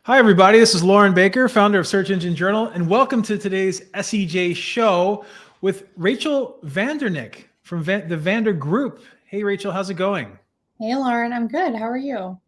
Hi, everybody. This is Loren Baker, founder of Search Engine Journal, and welcome to today's SEJ Show with Rachel Vandernick from the Vander Group. Hey, Rachel, how's it going? Hey, Lauren, I'm good. How are you?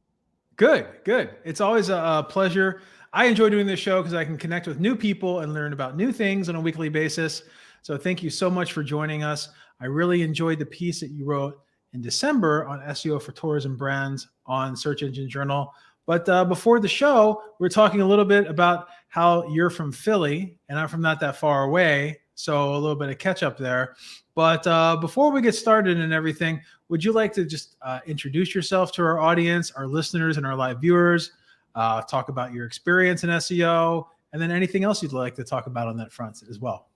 Good, good. It's always a pleasure. I enjoy doing this show because I can connect with new people and learn about new things on a weekly basis. So thank you so much for joining us. I really enjoyed the piece that you wrote in December on SEO for tourism brands on Search Engine Journal. But before the show, we're talking a little bit about how you're from Philly and I'm from not that far away. So a little bit of catch up there. But before we get started and everything, would you like to just introduce yourself to our audience, our listeners, and our live viewers? Talk about your experience in SEO, and then anything else you'd like to talk about on that front as well.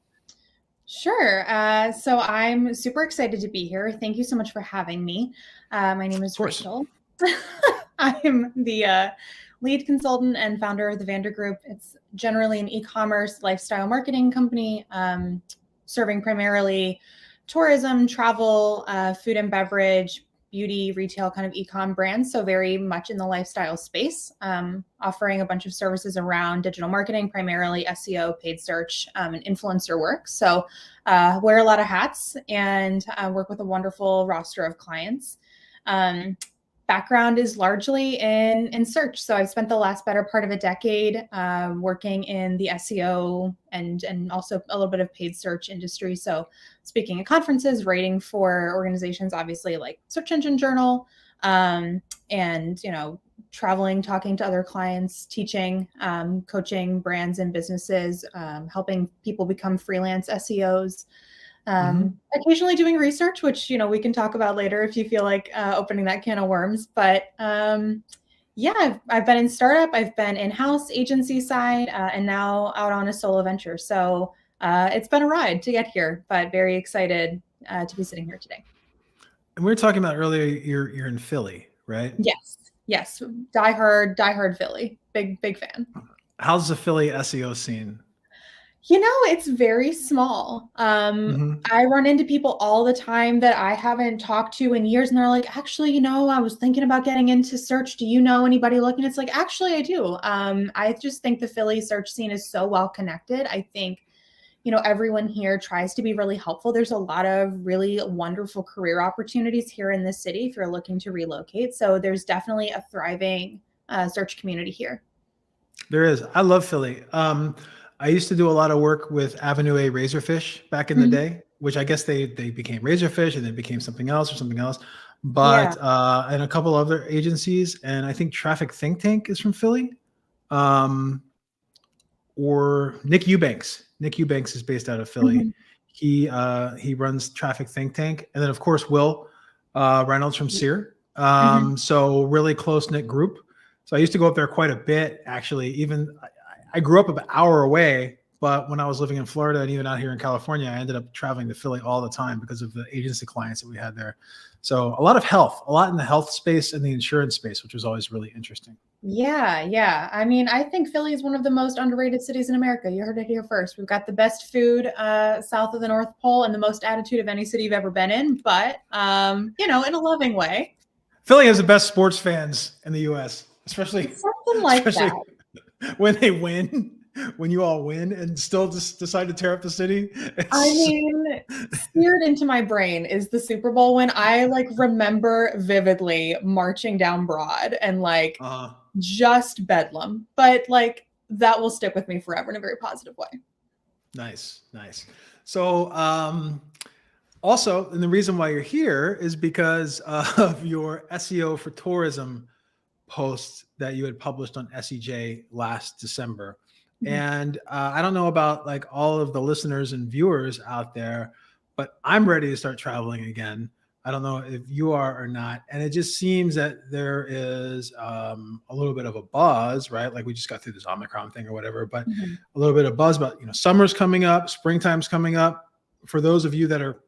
Sure. So I'm super excited to be here. Thank you so much for having me. My name is Rachel. I'm the lead consultant and founder of the Vander Group. It's generally an e-commerce lifestyle marketing company serving primarily tourism, travel, food and beverage, beauty, retail kind of e-com brands. So very much in the lifestyle space, offering a bunch of services around digital marketing, primarily SEO, paid search, and influencer work. So wear a lot of hats and work with a wonderful roster of clients. Background is largely in search. So I've spent the last better part of a decade working in the SEO and also a little bit of paid search industry. So speaking at conferences, writing for organizations, obviously like Search Engine Journal, and, traveling, talking to other clients, teaching, coaching brands and businesses, helping people become freelance SEOs. Occasionally doing research, which, we can talk about later if you feel like opening that can of worms. But yeah, I've been in startup, I've been in-house agency side, and now out on a solo venture. So it's been a ride to get here, but very excited to be sitting here today. And we were talking about earlier, you're in Philly, right? Yes. Diehard Philly. Big fan. How's the Philly SEO scene? It's very small. I run into people all the time that I haven't talked to in years, and they're like, actually, I was thinking about getting into search. Do you know anybody looking? It's like, actually, I do. I just think the Philly search scene is so well connected. I think, everyone here tries to be really helpful. There's a lot of really wonderful career opportunities here in the city if you're looking to relocate. So there's definitely a thriving search community here. There is. I love Philly. I used to do a lot of work with Avenue A Razorfish back in the day, which I guess they became Razorfish and then became something else. But and a couple other agencies, and I think Traffic Think Tank is from Philly, or Nick Eubanks. Nick Eubanks is based out of Philly. He runs Traffic Think Tank, and then of course Will Reynolds from SEER. So really close knit group. So I used to go up there quite a bit, actually. Even I grew up an hour away, but when I was living in Florida and even out here in California, I ended up traveling to Philly all the time because of the agency clients that we had there. So a lot in the health space and the insurance space, which was always really interesting. Yeah. I mean, I think Philly is one of the most underrated cities in America. You heard it here first. We've got the best food south of the North Pole and the most attitude of any city you've ever been in, but, in a loving way. Philly has the best sports fans in the U.S., especially that. When they win, when you all win and still just decide to tear up the city. Seared into my brain is the Super Bowl win. I remember vividly marching down Broad and just bedlam, but that will stick with me forever in a very positive way. Nice. So also, and the reason why you're here is because of your SEO for tourism post that you had published on SEJ last December. And I don't know about all of the listeners and viewers out there, but I'm ready to start traveling again. I don't know if you are or not. And it just seems that there is a little bit of a buzz, right? Like we just got through this Omicron thing or whatever, but a little bit of buzz about, summer's coming up, springtime's coming up. For those of you that are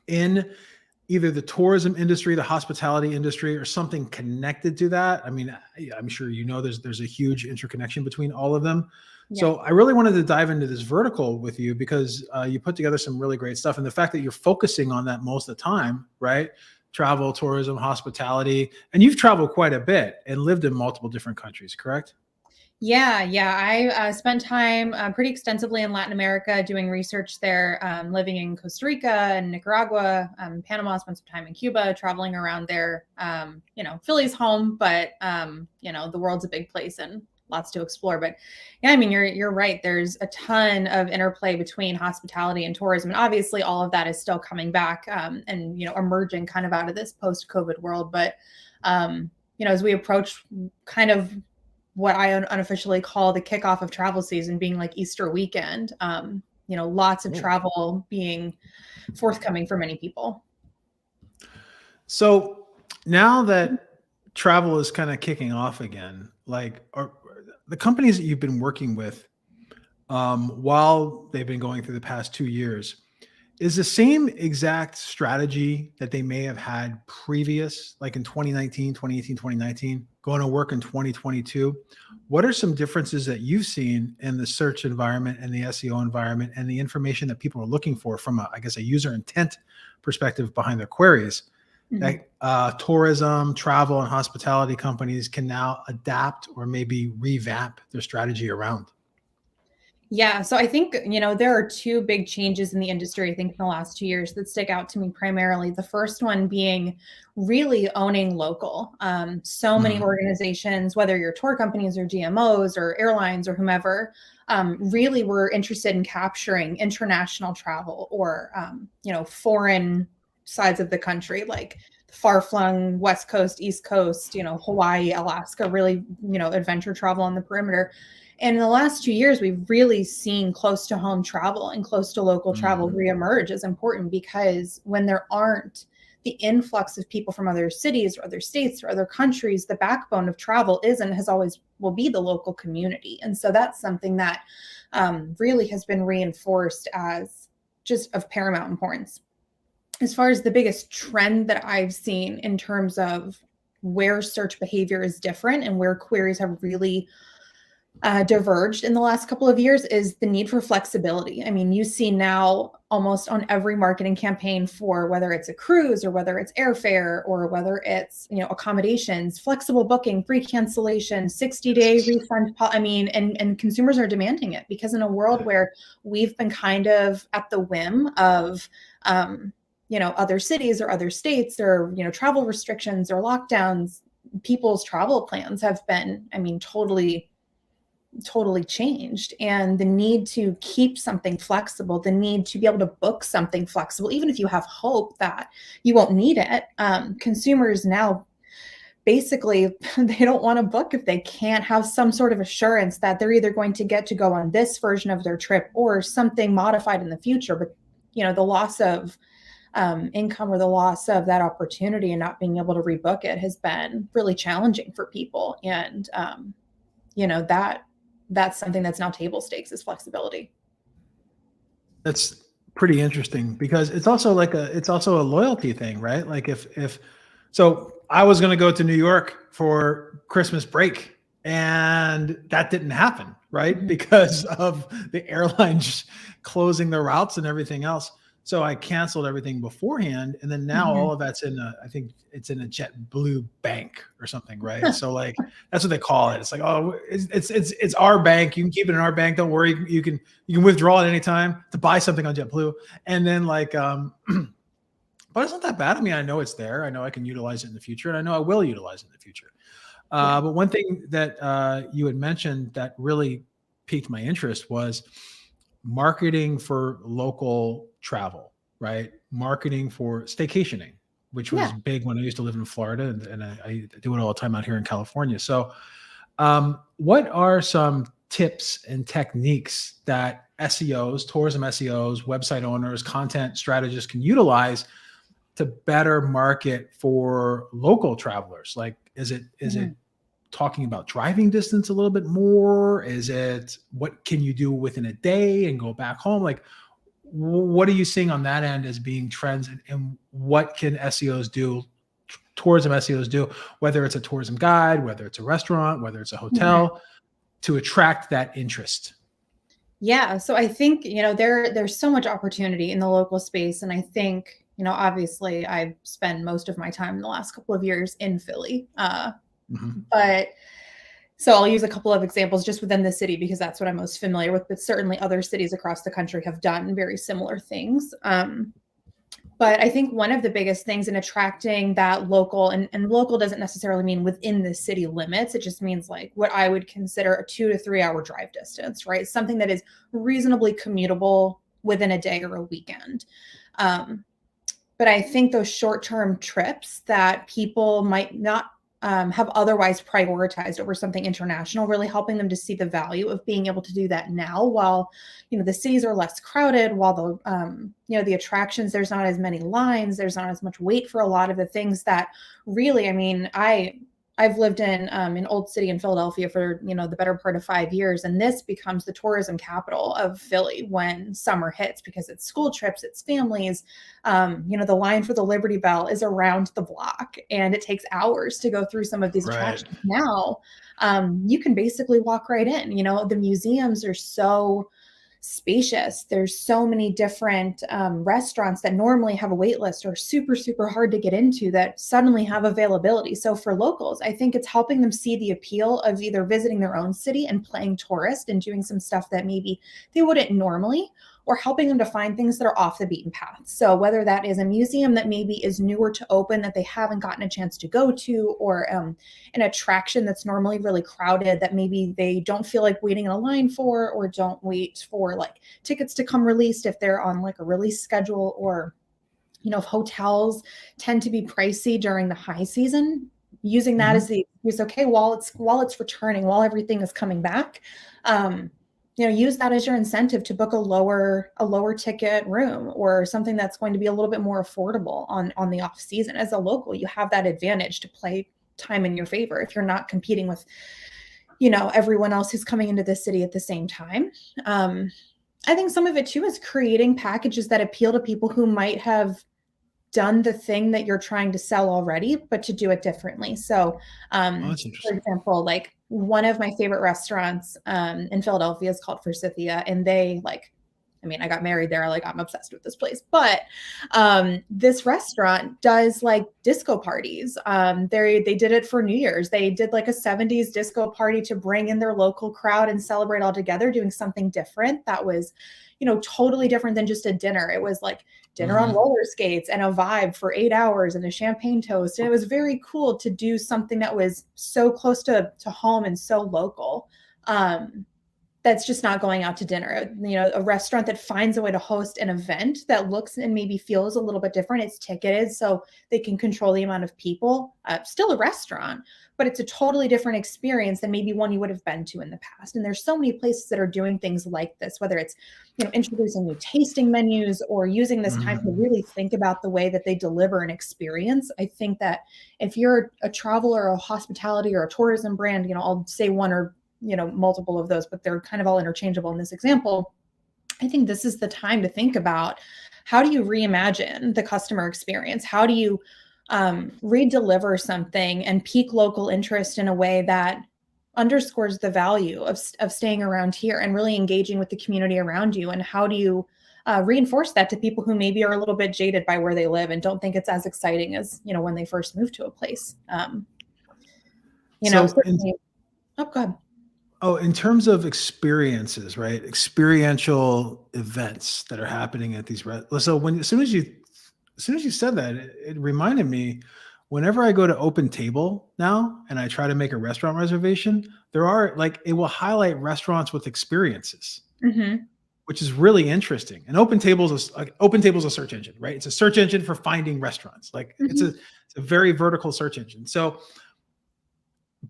in either the tourism industry, the hospitality industry, or something connected to that. I mean, I'm sure there's a huge interconnection between all of them. Yeah. So I really wanted to dive into this vertical with you because you put together some really great stuff. And the fact that you're focusing on that most of the time, right? Travel, tourism, hospitality, and you've traveled quite a bit and lived in multiple different countries, correct? Yeah. I spent time pretty extensively in Latin America doing research there, living in Costa Rica and Nicaragua, Panama, spent some time in Cuba, traveling around there. Philly's home, but, the world's a big place and lots to explore. But yeah, I mean, you're right. There's a ton of interplay between hospitality and tourism. And obviously all of that is still coming back and, emerging kind of out of this post-COVID world. But, as we approach kind of what I unofficially call the kickoff of travel season, being like Easter weekend. Lots of travel being forthcoming for many people. So now that travel is kind of kicking off again, like are the companies that you've been working with while they've been going through the past 2 years, is the same exact strategy that they may have had previous, like in 2019, 2018, 2019, going to work in 2022? What are some differences that you've seen in the search environment and the SEO environment and the information that people are looking for from a user intent perspective behind their queries that tourism, travel, and hospitality companies can now adapt or maybe revamp their strategy around? Yeah. So I think, there are two big changes in the industry, I think, in the last 2 years that stick out to me primarily. The first one being really owning local. So many organizations, whether you're tour companies or GMOs or airlines or whomever, really were interested in capturing international travel or, foreign sides of the country, like far-flung West Coast, East Coast, Hawaii, Alaska, really, adventure travel on the perimeter. And in the last 2 years, we've really seen close to home travel and close to local travel reemerge as important, because when there aren't the influx of people from other cities or other states or other countries, the backbone of travel is and has always will be the local community. And so that's something that really has been reinforced as just of paramount importance. As far as the biggest trend that I've seen in terms of where search behavior is different and where queries have really diverged in the last couple of years is the need for flexibility. I mean, you see now almost on every marketing campaign, for whether it's a cruise or whether it's airfare or whether it's, accommodations, flexible booking, free cancellation, 60-day refund. And consumers are demanding it, because in a world where we've been kind of at the whim of, other cities or other states or, travel restrictions or lockdowns, people's travel plans have been, totally changed. And the need to keep something flexible, the need to be able to book something flexible, even if you have hope that you won't need it. Consumers now basically, they don't want to book if they can't have some sort of assurance that they're either going to get to go on this version of their trip or something modified in the future. But, the loss of income or the loss of that opportunity and not being able to rebook it has been really challenging for people. And, that's something that's now table stakes, is flexibility. That's pretty interesting, because it's also a loyalty thing, right? Like so I was going to go to New York for Christmas break, and that didn't happen, right? Because of the airlines closing their routes and everything else. So I canceled everything beforehand. And then now all of that's I think it's in a JetBlue bank or something, right? So like, that's what they call it. It's like, oh, it's our bank. You can keep it in our bank. Don't worry. You can withdraw at any time to buy something on JetBlue. And then like, but it's not that bad. I mean, I know it's there. I know I can utilize it in the future, and I know I will utilize it in the future. But one thing that you had mentioned that really piqued my interest was marketing for local travel, right? Marketing for staycationing, which was big when I used to live in Florida, and I do it all the time out here in California. So what are some tips and techniques that SEOs, tourism SEOs, website owners, content strategists can utilize to better market for local travelers? Like, is it talking about driving distance a little bit more? Is it what can you do within a day and go back home? Like, what are you seeing on that end as being trends, and what can SEOs do, tourism SEOs do, whether it's a tourism guide, whether it's a restaurant, whether it's a hotel, to attract that interest? Yeah. So I think, there's so much opportunity in the local space. And I think, obviously I've spent most of my time in the last couple of years in Philly. But So I'll use a couple of examples just within the city because that's what I'm most familiar with, but certainly other cities across the country have done very similar things. But I think one of the biggest things in attracting that local, and local doesn't necessarily mean within the city limits. It just means like what I would consider a 2 to 3 hour drive distance, right? Something that is reasonably commutable within a day or a weekend. But I think those short-term trips that people might not have otherwise prioritized over something international, really helping them to see the value of being able to do that now while, the cities are less crowded, while the attractions, there's not as many lines, there's not as much wait for a lot of the things that really, I've lived in an old city in Philadelphia for, the better part of 5 years. And this becomes the tourism capital of Philly when summer hits because it's school trips, it's families. The line for the Liberty Bell is around the block and it takes hours to go through some of these attractions. Now, you can basically walk right in. The museums are so spacious. There's so many different restaurants that normally have a wait list or super, super hard to get into that suddenly have availability. So for locals, I think it's helping them see the appeal of either visiting their own city and playing tourist and doing some stuff that maybe they wouldn't normally, or helping them to find things that are off the beaten path. So whether that is a museum that maybe is newer to open that they haven't gotten a chance to go to, or an attraction that's normally really crowded that maybe they don't feel like waiting in a line for, or don't wait for like tickets to come released if they're on like a release schedule, or, if hotels tend to be pricey during the high season, using that as the excuse, okay, while it's returning, while everything is coming back, use that as your incentive to book a lower ticket room or something that's going to be a little bit more affordable on the off season. As a local, you have that advantage to play time in your favor if you're not competing with, everyone else who's coming into the city at the same time. I think some of it too is creating packages that appeal to people who might have done the thing that you're trying to sell already, but to do it differently. So, for example, like one of my favorite restaurants in Philadelphia is called Forsythia, and they I got married there. I'm obsessed with this place, but this restaurant does like disco parties. They did it for New Year's. They did like a 70s disco party to bring in their local crowd and celebrate all together, doing something different that was, totally different than just a dinner. It was like dinner on roller skates and a vibe for 8 hours and a champagne toast. And it was very cool to do something that was so close to home and so local. That's just not going out to dinner. A restaurant that finds a way to host an event that looks and maybe feels a little bit different. It's ticketed so they can control the amount of people. Still a restaurant, but it's a totally different experience than maybe one you would have been to in the past. And there's so many places that are doing things like this, whether it's, introducing new tasting menus or using this time to really think about the way that they deliver an experience. I think that if you're a travel or a hospitality or a tourism brand, I'll say one or multiple of those, but they're kind of all interchangeable in this example. I think this is the time to think about how do you reimagine the customer experience? How do you redeliver something and pique local interest in a way that underscores the value of staying around here and really engaging with the community around you? And how do you reinforce that to people who maybe are a little bit jaded by where they live and don't think it's as exciting as, when they first moved to a place? Certainly. Oh, go ahead. Oh, in terms of experiences, right? Experiential events that are happening at these. So as soon as you said that, it reminded me. Whenever I go to Open Table now and I try to make a restaurant reservation, there are it will highlight restaurants with experiences, which is really interesting. And Open Table is a search engine, right? It's a search engine for finding restaurants. It's a very vertical search engine. So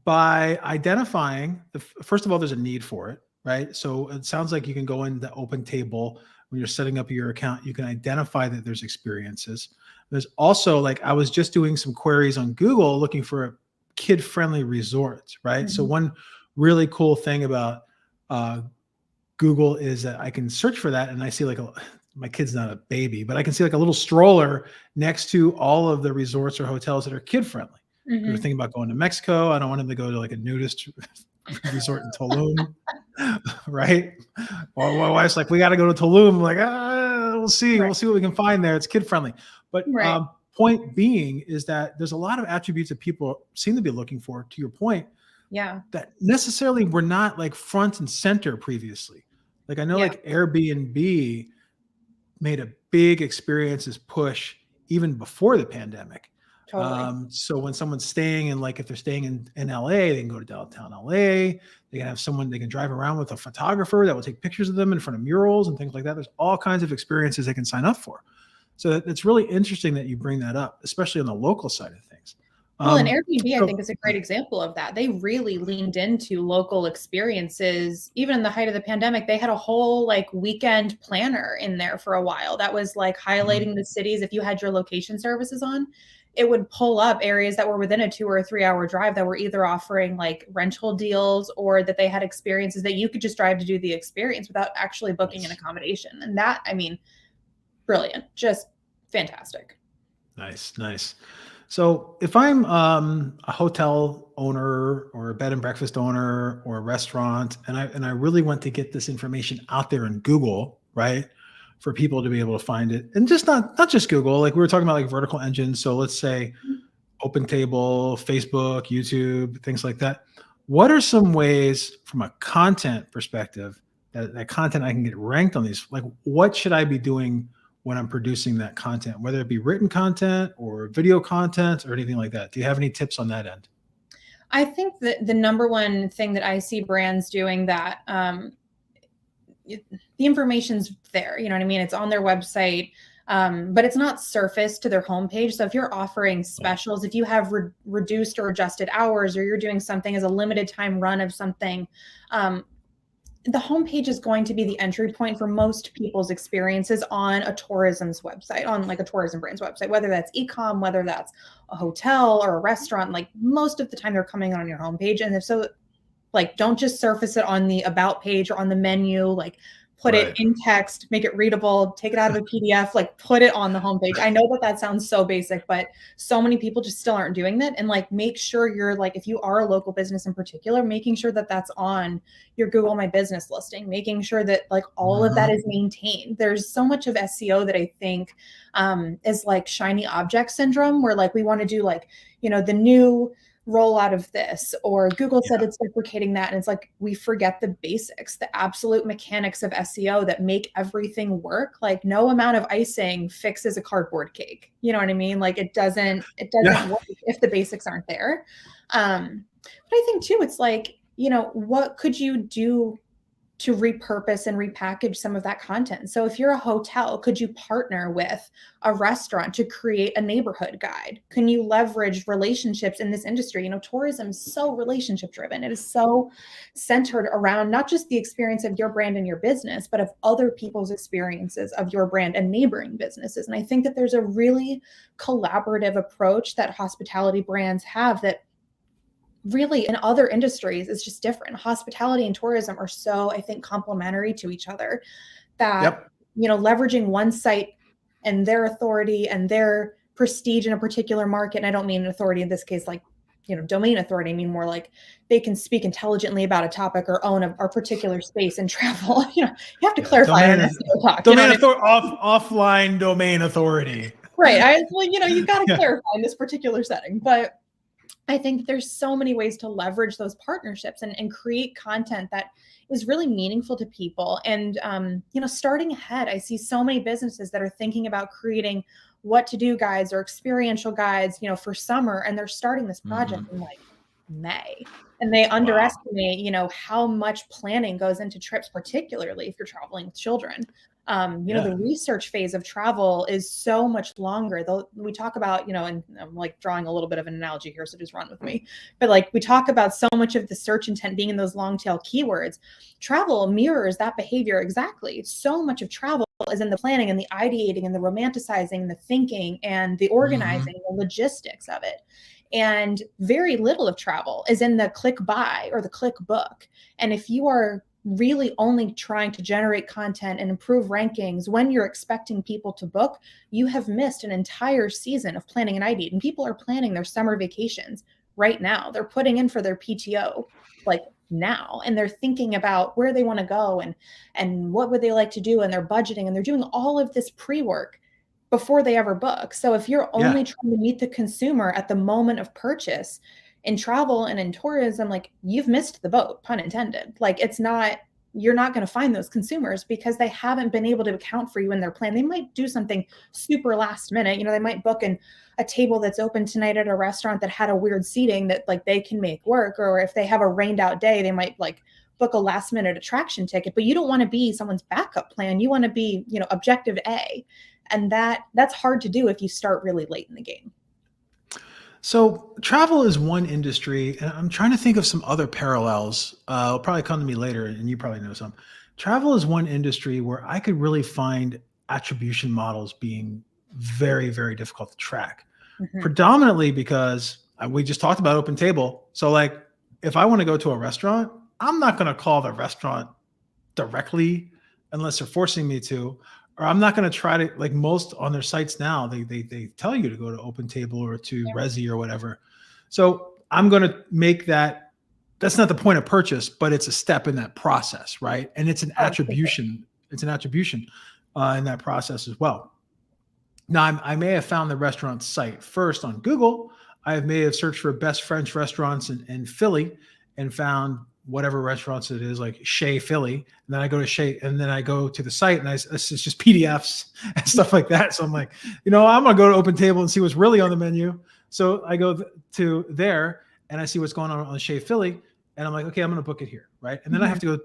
by identifying first of all, there's a need for it, right? So it sounds like you can go into Open Table when you're setting up your account. You can identify that there's experiences. There's also I was just doing some queries on Google looking for kid-friendly resorts, right? So one really cool thing about Google is that I can search for that and I see my kid's not a baby, but I can see a little stroller next to all of the resorts or hotels that are kid-friendly. We're thinking about going to Mexico. I don't want him to go to a nudist resort in Tulum, right? Well, my wife's like, we got to go to Tulum. I'm like, we'll see. Right. We'll see what we can find there. It's kid-friendly. But point being is that there's a lot of attributes that people seem to be looking for, to your point, Yeah. that necessarily were not like front and center previously. Like I know Yeah. like Airbnb made a big experiences push even before the pandemic. Totally. So when someone's staying in, like if they're staying in LA, they can go to downtown LA. They can have someone, they can drive around with a photographer that will take pictures of them in front of murals and things like that. There's all kinds of experiences they can sign up for. So it's really interesting that you bring that up, especially on the local side of things. Well, and Airbnb, I So think, is a great example of that. They really leaned into local experiences. Even in the height of the pandemic, they had a whole like weekend planner in there for a while that was like highlighting the cities. If you had your location services on, it would pull up areas that were within a 2 or 3 hour drive that were either offering like rental deals or that they had experiences that you could just drive to do the experience without actually booking an accommodation. And that, I mean, brilliant, just fantastic. Nice, nice. So if I'm a hotel owner or a bed and breakfast owner or a restaurant, and I really want to get this information out there in Google, right, for people to be able to find it, and just not just Google, like we were talking about, like vertical engines. So let's say OpenTable, Facebook, YouTube, things like that. What are some ways from a content perspective that content I can get ranked on these? Like, what should I be doing when I'm producing that content, whether it be written content or video content or anything like that? Do you have any tips on that end? I think that the number one thing that I see brands doing that the information's there, you know what I mean? It's on their website, but it's not surfaced to their homepage. So if you're offering specials, if you have reduced or adjusted hours, or you're doing something as a limited time run of something, the homepage is going to be the entry point for most people's experiences on a tourism's website, on like a tourism brand's website, whether that's e-com, whether that's a hotel or a restaurant. Like most of the time they're coming on your homepage. And if so, like, don't just surface it on the about page or on the menu, like put it in text, make it readable, take it out of a PDF, like put it on the homepage. I know that that sounds so basic, but so many people just still aren't doing that. And like, make sure you're like, if you are a local business in particular, making sure that that's on your Google My Business listing, making sure that like all of that is maintained. There's so much of SEO that I think is like shiny object syndrome, where like we want to do like, you know, the new roll out of this, or Google said it's deprecating that. And it's like, we forget the basics, the absolute mechanics of SEO that make everything work. Like no amount of icing fixes a cardboard cake. You know what I mean? Like it doesn't work if the basics aren't there. But I think too, it's like, you know, what could you do to repurpose and repackage some of that content? So if you're a hotel, could you partner with a restaurant to create a neighborhood guide? Can you leverage relationships in this industry? You know, tourism is so relationship driven. It is so centered around not just the experience of your brand and your business, but of other people's experiences of your brand and neighboring businesses. And I think that there's a really collaborative approach that hospitality brands have that really in other industries is just different. Hospitality and tourism are so, I think, complementary to each other that, you know, leveraging one site and their authority and their prestige in a particular market. And I don't mean authority in this case, like, you know, domain authority. I mean more like they can speak intelligently about a topic or own a particular space and travel. You know, you have to clarify on SEO talk. Offline domain authority. Right. Well, you know, you got to clarify in this particular setting, but I think there's so many ways to leverage those partnerships and create content that is really meaningful to people. And, you know, starting ahead, I see so many businesses that are thinking about creating what to do guides or experiential guides, you know, for summer. And they're starting this project in like May. And they underestimate, you know, how much planning goes into trips, particularly if you're traveling with children. You know, the research phase of travel is so much longer. Though we talk about, you know, and I'm like drawing a little bit of an analogy here, so just run with me. But like we talk about so much of the search intent being in those long tail keywords. Travel mirrors that behavior exactly. So much of travel is in the planning and the ideating and the romanticizing, the thinking and the organizing, the logistics of it. And very little of travel is in the click buy or the click book. And if you are really only trying to generate content and improve rankings when you're expecting people to book, you have missed an entire season of planning and ideating. And people are planning their summer vacations right now. They're putting in for their PTO like now, and they're thinking about where they want to go and what would they like to do, and they're budgeting and they're doing all of this pre-work before they ever book. So if you're only trying to meet the consumer at the moment of purchase, In travel and in tourism, like you've missed the boat, pun intended. Like you're not going to find those consumers because they haven't been able to account for you in their plan. They might do something super last minute. They might book a table that's open tonight at a restaurant that had a weird seating that like they can make work. Or if they have a rained out day, they might like book a last minute attraction ticket, but you don't want to be someone's backup plan. You want to be, objective A. And that's hard to do if you start really late in the game. So travel is one industry, and I'm trying to think of some other parallels. It'll probably come to me later, and you probably know some. Travel is one industry where I could really find attribution models being very, very difficult to track, predominantly because we just talked about open table. So like, if I want to go to a restaurant, I'm not going to call the restaurant directly unless they're forcing me to. Or I'm not going to try to, like most on their sites now, they tell you to go to Open Table or to Resi or whatever. So I'm going to make that's not the point of purchase, but it's a step in that process, right? And it's an attribution. It's an attribution in that process as well. Now, I may have found the restaurant site first on Google. I may have searched for best French restaurants in Philly and found whatever restaurants it is, like Chez Philly. And then I go to Chez, and then I go to the site, and it's just PDFs and stuff like that. So I'm like, I'm going to go to Open Table and see what's really on the menu. So I go to there and I see what's going on Chez Philly. And I'm like, okay, I'm going to book it here. Right. And then I have to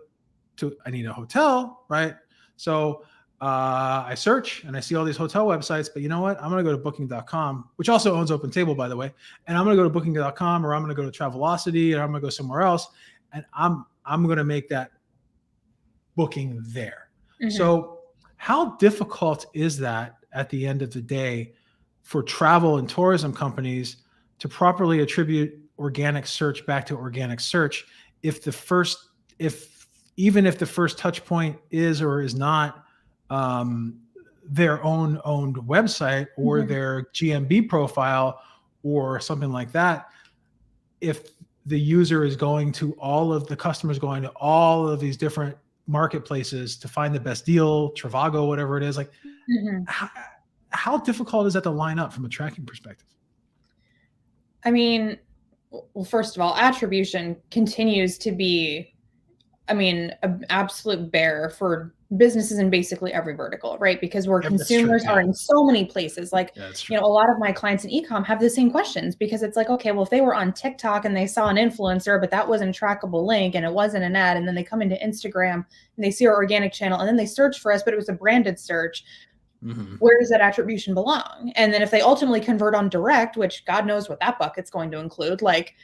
go I need a hotel. Right. So I search and I see all these hotel websites, but you know what? I'm going to go to booking.com, which also owns Open Table, by the way. And I'm going to go to booking.com, or I'm going to go to Travelocity, or I'm going to go somewhere else. And I'm going to make that booking there. So how difficult is that at the end of the day for travel and tourism companies to properly attribute organic search back to organic search even if the first touch point is or is not their owned website or their GMB profile or something like that? If the user is going to the customers going to all of these different marketplaces to find the best deal, Trivago, whatever it is, like how difficult is that to line up from a tracking perspective? I mean, well, first of all, attribution continues to be, an absolute bear for businesses in basically every vertical, right? Because consumers are in so many places. Like, a lot of my clients in e-com have the same questions, because it's like, okay, well, if they were on TikTok and they saw an influencer, but that wasn't a trackable link and it wasn't an ad, and then they come into Instagram and they see our organic channel and then they search for us, but it was a branded search. Where does that attribution belong? And then if they ultimately convert on direct, which God knows what that bucket's going to include, like,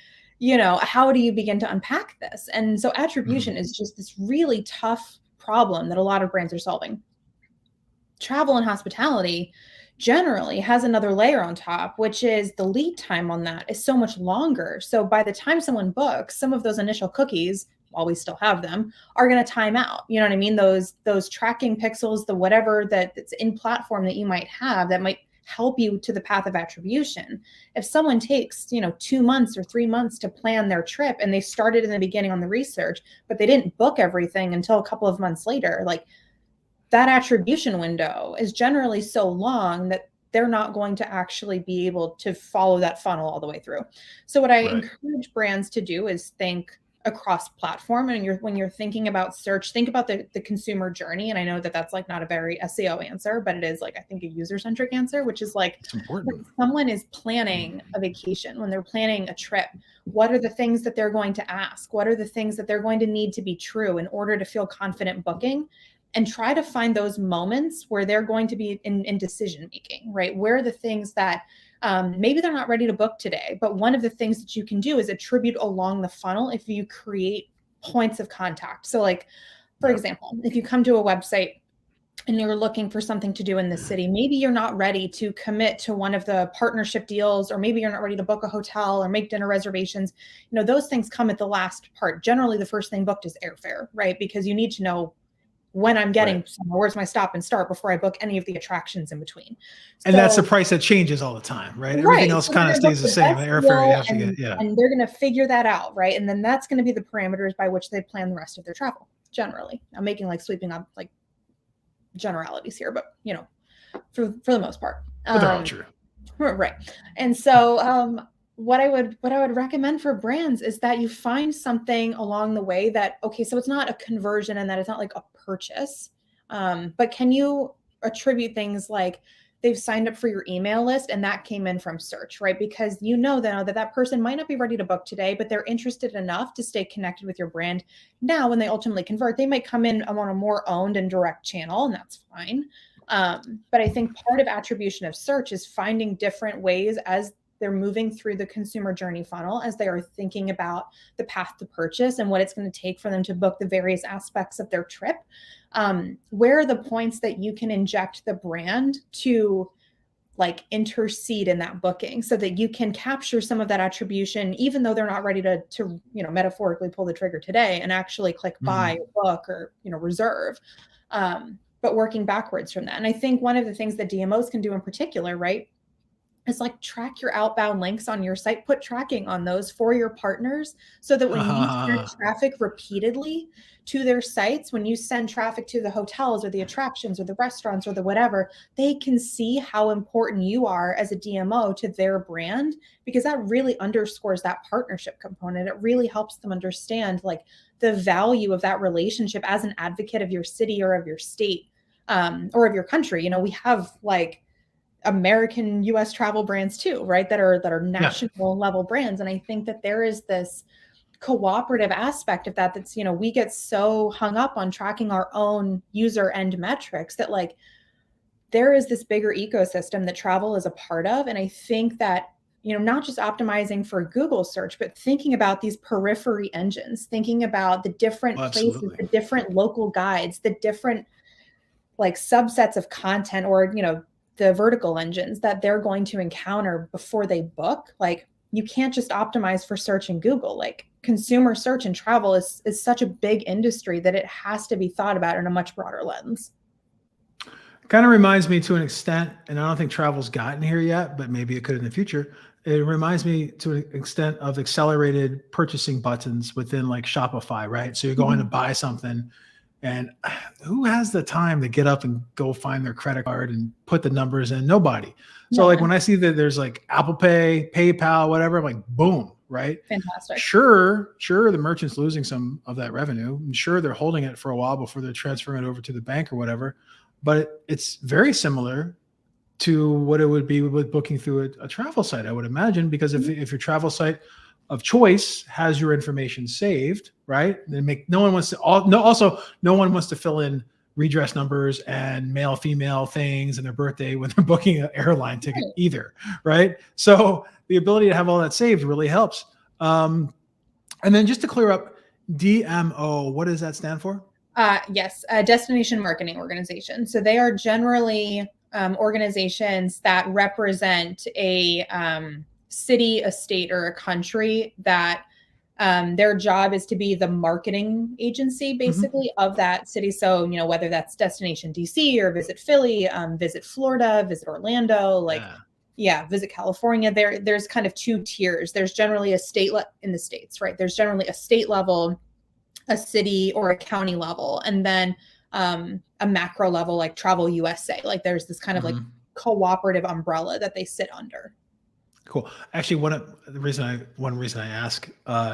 how do you begin to unpack this? And so attribution is just this really tough problem that a lot of brands are solving. Travel and hospitality generally has another layer on top, which is the lead time on that is so much longer. So by the time someone books, some of those initial cookies, while we still have them, are going to time out. You know what I mean? Those tracking pixels, the whatever that's in platform that you might have that might help you to the path of attribution. If someone takes, 2 months or 3 months to plan their trip, and they started in the beginning on the research, but they didn't book everything until a couple of months later, like that attribution window is generally so long that they're not going to actually be able to follow that funnel all the way through. So what I encourage brands to do is think across platform. And when you're thinking about search, think about the consumer journey. And I know that that's like not a very SEO answer, but it is like, I think, a user-centric answer, which is like, when someone is planning a vacation, when they're planning a trip, what are the things that they're going to ask? What are the things that they're going to need to be true in order to feel confident booking? And try to find those moments where they're going to be in decision-making, right? Where are the things that maybe they're not ready to book today, but one of the things that you can do is attribute along the funnel if you create points of contact. So like, for example, if you come to a website and you're looking for something to do in the city, maybe you're not ready to commit to one of the partnership deals, or maybe you're not ready to book a hotel or make dinner reservations. Those things come at the last part. Generally, the first thing booked is airfare, right? Because you need to know when I'm getting somewhere, where's my stop and start before I book any of the attractions in between. And that's the price that changes all the time, right? Everything else kind of stays the same. The airfare you have to get, and they're going to figure that out, right? And then that's going to be the parameters by which they plan the rest of their travel. Generally, I'm making like sweeping up like generalities here, but for the most part, but they're all true, right? And so what I would recommend for brands is that you find something along the way that, okay, so it's not a conversion and that it's not like a purchase, but can you attribute things like they've signed up for your email list and that came in from search, right? Because you know that person might not be ready to book today, but they're interested enough to stay connected with your brand. Now, when they ultimately convert, they might come in on a more owned and direct channel, and that's fine. But I think part of attribution of search is finding different ways as they're moving through the consumer journey funnel, as they are thinking about the path to purchase and what it's going to take for them to book the various aspects of their trip. Where are the points that you can inject the brand to like intercede in that booking so that you can capture some of that attribution, even though they're not ready to metaphorically pull the trigger today and actually click buy or book or, reserve. But working backwards from that. And I think one of the things that DMOs can do in particular, right, is like track your outbound links on your site, put tracking on those for your partners so that when you send traffic repeatedly to their sites, when you send traffic to the hotels or the attractions or the restaurants or the whatever, they can see how important you are as a DMO to their brand, because that really underscores that partnership component. It really helps them understand like the value of that relationship as an advocate of your city or of your state, or of your country. We have like American US travel brands too, right? That are national level brands. And I think that there is this cooperative aspect of that. That's, we get so hung up on tracking our own user end metrics that like there is this bigger ecosystem that travel is a part of. And I think that, not just optimizing for Google search, but thinking about these periphery engines, thinking about the different places, the different local guides, the different like subsets of content or, the vertical engines that they're going to encounter before they book. Like you can't just optimize for search in Google. Like consumer search and travel is such a big industry that it has to be thought about in a much broader lens. Kind of reminds me to an extent, and I don't think travel's gotten here yet, but maybe it could in the future. It reminds me to an extent of accelerated purchasing buttons within like Shopify, right? So you're going to buy something, and who has the time to get up and go find their credit card and put the numbers in? Nobody. So like when I see that there's like Apple Pay, PayPal, whatever, I'm like, boom, right? Fantastic. Sure, the merchant's losing some of that revenue. I'm sure they're holding it for a while before they're transferring it over to the bank or whatever. But it's very similar to what it would be with booking through a travel site, I would imagine, because if your travel site of choice has your information saved, right? No one wants to fill in redress numbers and male, female things and their birthday when they're booking an airline ticket either, right? So the ability to have all that saved really helps. And then just to clear up, DMO, what does that stand for? Yes, a destination marketing organization. So they are generally organizations that represent a city, a state, or a country that their job is to be the marketing agency basically of that city. So, whether that's Destination DC or Visit Philly, Visit Florida, Visit Orlando, Visit California. There's kind of two tiers. There's generally a state in the States, right? There's generally a state level, a city or a county level, and then a macro level like Travel USA. Like there's this kind of like cooperative umbrella that they sit under. Cool. Actually, one reason I ask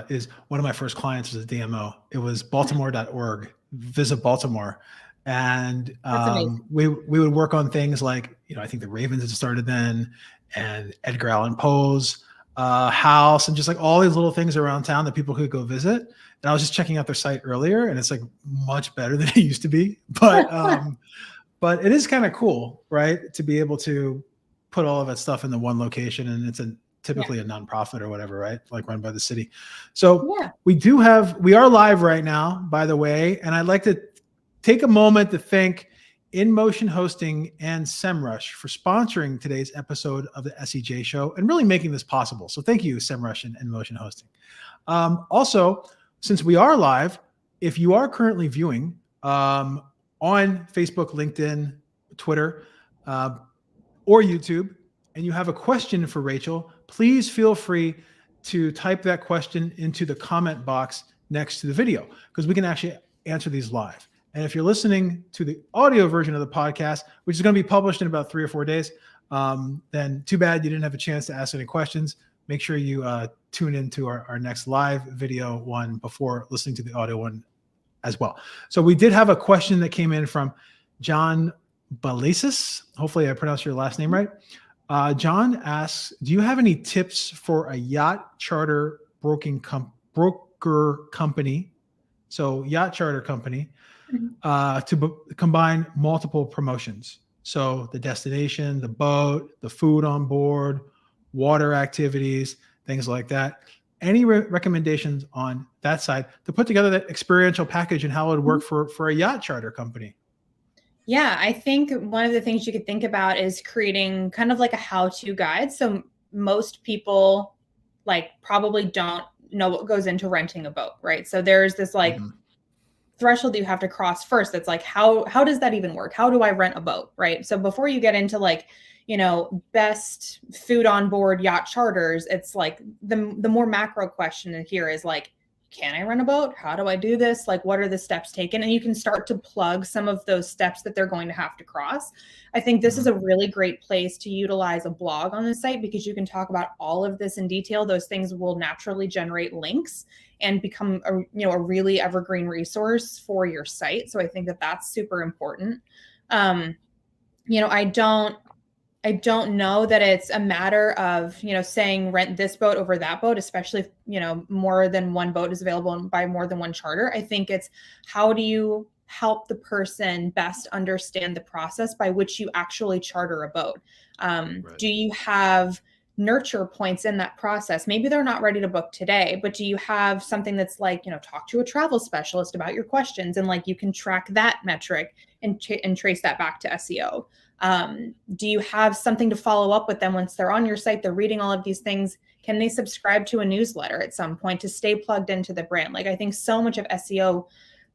is one of my first clients was a DMO. It was Baltimore.org, Visit Baltimore. And we would work on things like, I think the Ravens had started then, and Edgar Allan Poe's house, and just like all these little things around town that people could go visit. And I was just checking out their site earlier, and it's like much better than it used to be. But it is kind of cool, right, to be able to put all of that stuff in the one location, and it's typically a nonprofit or whatever, right? Like run by the city. So we are live right now, by the way, and I'd like to take a moment to thank InMotion Hosting and SEMrush for sponsoring today's episode of the SEJ Show and really making this possible. So thank you, SEMrush and InMotion Hosting. Also, since we are live, if you are currently viewing on Facebook, LinkedIn, Twitter, or YouTube, and you have a question for Rachel, please feel free to type that question into the comment box next to the video, because we can actually answer these live. And if you're listening to the audio version of the podcast, which is going to be published in about 3 or 4 days, then too bad you didn't have a chance to ask any questions. make sure you tune into our next live video one before listening to the audio one as well. So we did have a question that came in from John Balasis. Hopefully I pronounced your last name right. John asks, do you have any tips for a yacht charter broker company? So yacht charter company to combine multiple promotions. So the destination, the boat, the food on board, water activities, things like that. Any recommendations on that side to put together that experiential package and how it would work for a yacht charter company? Yeah, I think one of the things you could think about is creating kind of like a how-to guide. So most people like probably don't know what goes into renting a boat, right? So there's this like threshold that you have to cross first. That's like, how does that even work? How do I rent a boat, right? So before you get into like, you know, best food on board yacht charters, it's like the more macro question here is like, can I rent a boat? How do I do this? Like, what are the steps taken? And you can start to plug some of those steps that they're going to have to cross. I think this is a really great place to utilize a blog on the site because you can talk about all of this in detail. Those things will naturally generate links and become a really evergreen resource for your site. So I think that that's super important. I don't know that it's a matter of, saying rent this boat over that boat, especially if, more than one boat is available by more than one charter. I think it's how do you help the person best understand the process by which you actually charter a boat? Right. Do you have nurture points in that process? Maybe they're not ready to book today, but do you have something that's like, talk to a travel specialist about your questions and like you can track that metric and trace that back to SEO? Do you have something to follow up with them once they're on your site? They're reading all of these things. Can they subscribe to a newsletter at some point to stay plugged into the brand? Like, I think so much of SEO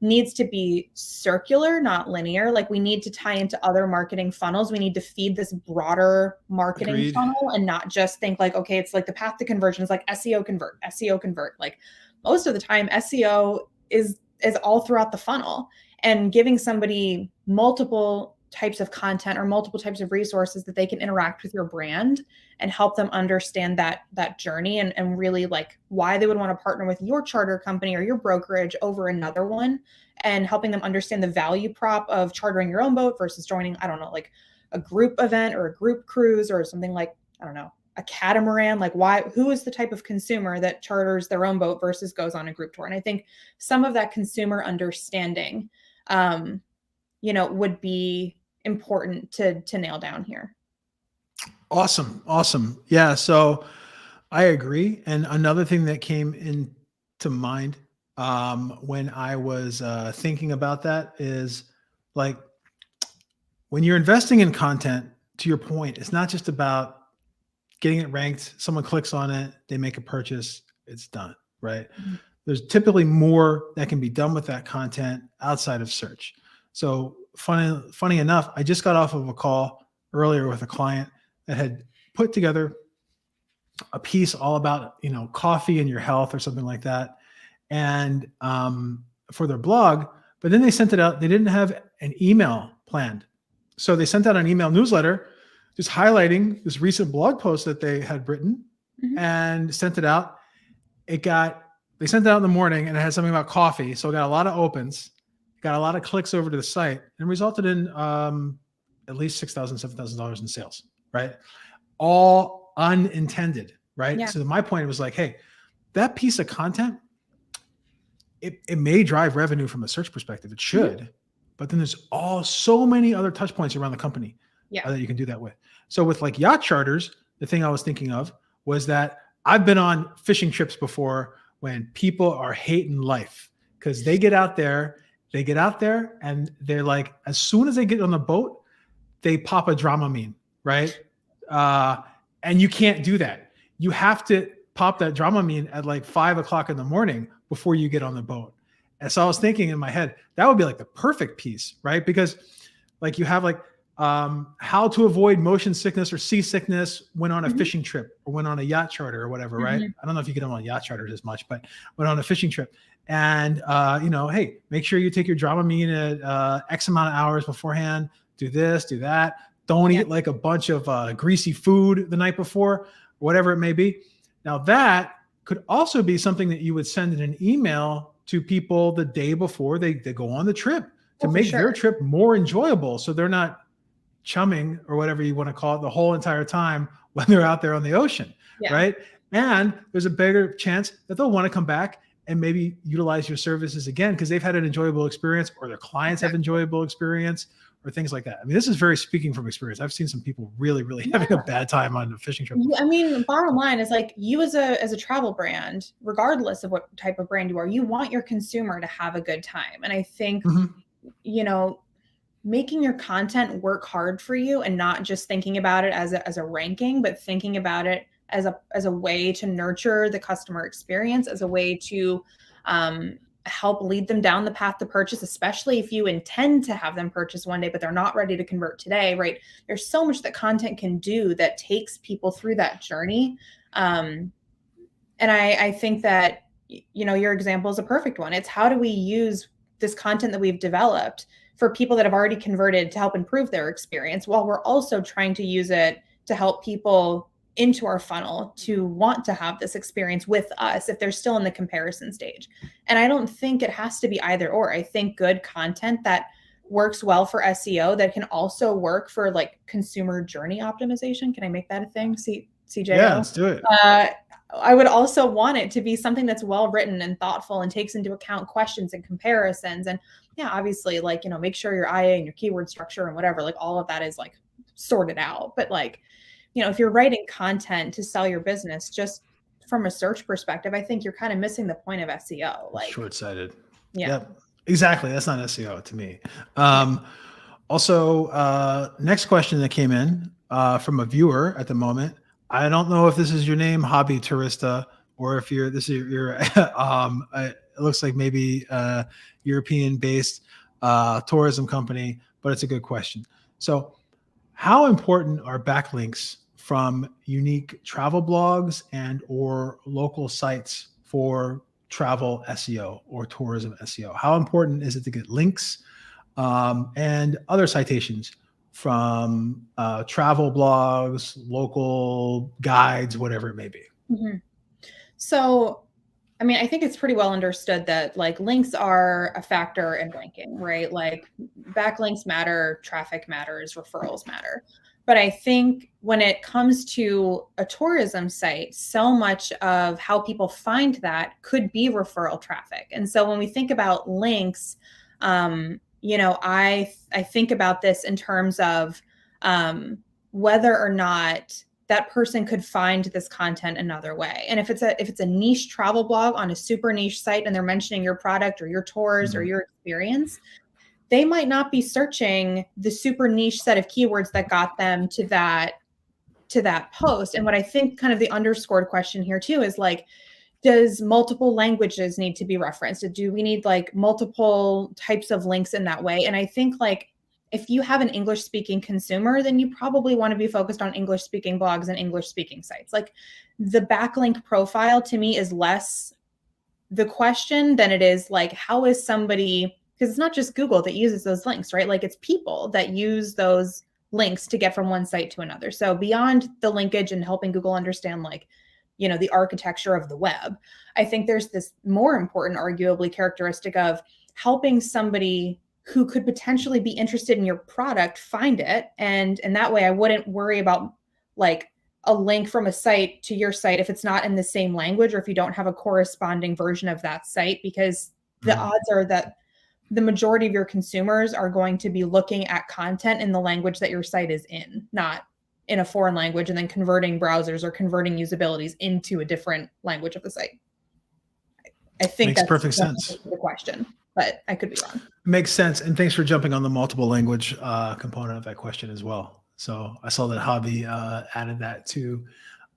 needs to be circular, not linear. Like, we need to tie into other marketing funnels. We need to feed this broader marketing funnel and not just think like, okay, it's like the path to conversion is like SEO convert. Like most of the time, SEO is all throughout the funnel, and giving somebody multiple types of content or multiple types of resources that they can interact with your brand and help them understand that journey and really like why they would want to partner with your charter company or your brokerage over another one, and helping them understand the value prop of chartering your own boat versus joining, I don't know, like a group event or a group cruise or something like, I don't know, a catamaran. Like who is the type of consumer that charters their own boat versus goes on a group tour? And I think some of that consumer understanding, would be important to nail down here. Awesome. Yeah. So I agree. And another thing that came into mind when I was thinking about that is like, when you're investing in content, to your point, it's not just about getting it ranked. Someone clicks on it, they make a purchase, it's done, right? Mm-hmm. There's typically more that can be done with that content outside of search. So funny enough, I just got off of a call earlier with a client that had put together a piece all about, coffee and your health or something like that. And for their blog, but then they sent it out. They didn't have an email planned. So they sent out an email newsletter just highlighting this recent blog post that they had written and sent it out. They sent it out in the morning and it had something about coffee. So it got a lot of opens, got a lot of clicks over to the site, and resulted in at least $6,000, $7,000 in sales, right? All unintended, right? Yeah. So my point was like, hey, that piece of content, it may drive revenue from a search perspective. It should, but then there's so many other touch points around the company that you can do that with. So with like yacht charters, the thing I was thinking of was that I've been on fishing trips before when people are hating life because they get out there and they're like, as soon as they get on the boat, they pop a Dramamine, right? And you can't do that. You have to pop that Dramamine at like 5 o'clock in the morning before you get on the boat. And so I was thinking in my head, that would be like the perfect piece, right? Because like you have like how to avoid motion sickness or seasickness when on a fishing trip or when on a yacht charter or whatever, right? I don't know if you get on yacht charters as much, but when on a fishing trip. And, hey, make sure you take your Dramamine at X amount of hours beforehand. Do this, do that. Don't eat like a bunch of greasy food the night before, whatever it may be. Now that could also be something that you would send in an email to people the day before they go on the trip to make their trip more enjoyable. So they're not chumming or whatever you want to call it the whole entire time when they're out there on the ocean, right? And there's a bigger chance that they'll want to come back and maybe utilize your services again because they've had an enjoyable experience or their clients have enjoyable experience or things like that. I mean, this is very speaking from experience. I've seen some people really, really having a bad time on a fishing trip. I mean, bottom line is like you as a travel brand, regardless of what type of brand you are, you want your consumer to have a good time. And I think, you know, making your content work hard for you and not just thinking about it as a ranking, but thinking about it as a way to nurture the customer experience, as a way to help lead them down the path to purchase, especially if you intend to have them purchase one day, but they're not ready to convert today, right? There's so much that content can do that takes people through that journey. And I think that, you know, your example is a perfect one. It's how do we use this content that we've developed for people that have already converted to help improve their experience while we're also trying to use it to help people into our funnel to want to have this experience with us if they're still in the comparison stage. And I don't think it has to be either or. I think good content that works well for SEO that can also work for like consumer journey optimization. Can I make that a thing? CJ? Yeah, let's do it. I would also want it to be something that's well written and thoughtful and takes into account questions and comparisons. And yeah, obviously, like, you know, make sure your IA and your keyword structure and whatever, like all of that is like sorted out. But like, you know, if you're writing content to sell your business, just from a search perspective, I think you're kind of missing the point of SEO. Like short-sighted. Yeah, yep. Exactly. That's not SEO to me. Also, next question that came in from a viewer at the moment. I don't know if this is your name, Hobby Tourista, or if you're it looks like maybe European-based tourism company, but it's a good question. So how important are backlinks from unique travel blogs and or local sites for travel SEO or tourism SEO? How important is it to get links and other citations from travel blogs, local guides, whatever it may be? So, I mean, I think it's pretty well understood that like links are a factor in ranking, right? Like backlinks matter, traffic matters, referrals matter. But I think when it comes to a tourism site, so much of how people find that could be referral traffic. And so when we think about links, you know, I think about this in terms of whether or not that person could find this content another way. And if it's a niche travel blog on a super niche site and they're mentioning your product or your tours or your experience, they might not be searching the super niche set of keywords that got them to that post. And what I think kind of the underscored question here too is like, does multiple languages need to be referenced? Do we need like multiple types of links in that way? And I think like if you have an English speaking consumer, then you probably want to be focused on English speaking blogs and English speaking sites. Like the backlink profile to me is less the question than it is like, how is somebody, because it's not just Google that uses those links, right? Like it's people that use those links to get from one site to another. So beyond the linkage and helping Google understand like, you know, the architecture of the web, I think there's this more important, arguably, characteristic of helping somebody who could potentially be interested in your product find it. And that way I wouldn't worry about like a link from a site to your site if it's not in the same language or if you don't have a corresponding version of that site, because the odds are that the majority of your consumers are going to be looking at content in the language that your site is in, not in a foreign language and then converting browsers or converting usabilities into a different language of the site. I think makes perfect sense. The question, but I could be wrong. Makes sense. And thanks for jumping on the multiple language component of that question as well. So I saw that Hobby added that to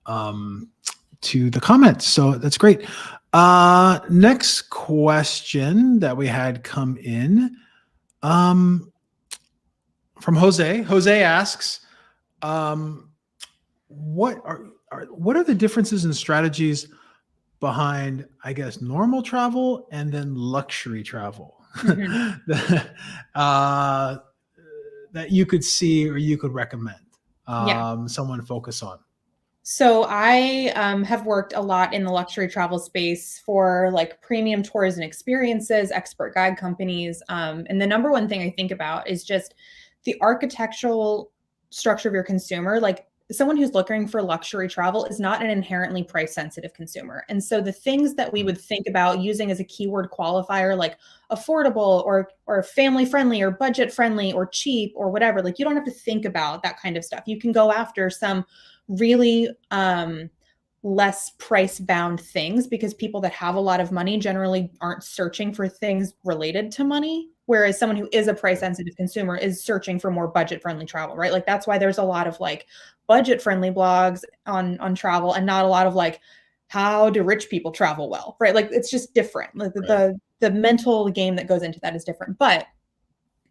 the comments. So that's great. Next question that we had come in from Jose. Jose asks, what are the differences in strategies behind, I guess, normal travel and then luxury travel that you could see or you could recommend someone focus on? So I have worked a lot in the luxury travel space for like premium tours and experiences, expert guide companies. And the number one thing I think about is just the architectural structure of your consumer. Like someone who's looking for luxury travel is not an inherently price sensitive consumer. And so the things that we would think about using as a keyword qualifier, like affordable or family friendly or budget friendly or cheap or whatever, like you don't have to think about that kind of stuff. You can go after some really less price bound things because people that have a lot of money generally aren't searching for things related to money. Whereas someone who is a price sensitive consumer is searching for more budget friendly travel, right? Like that's why there's a lot of like budget friendly blogs on travel and not a lot of like, how do rich people travel well, right? Like it's just different. Like the mental game that goes into that is different. But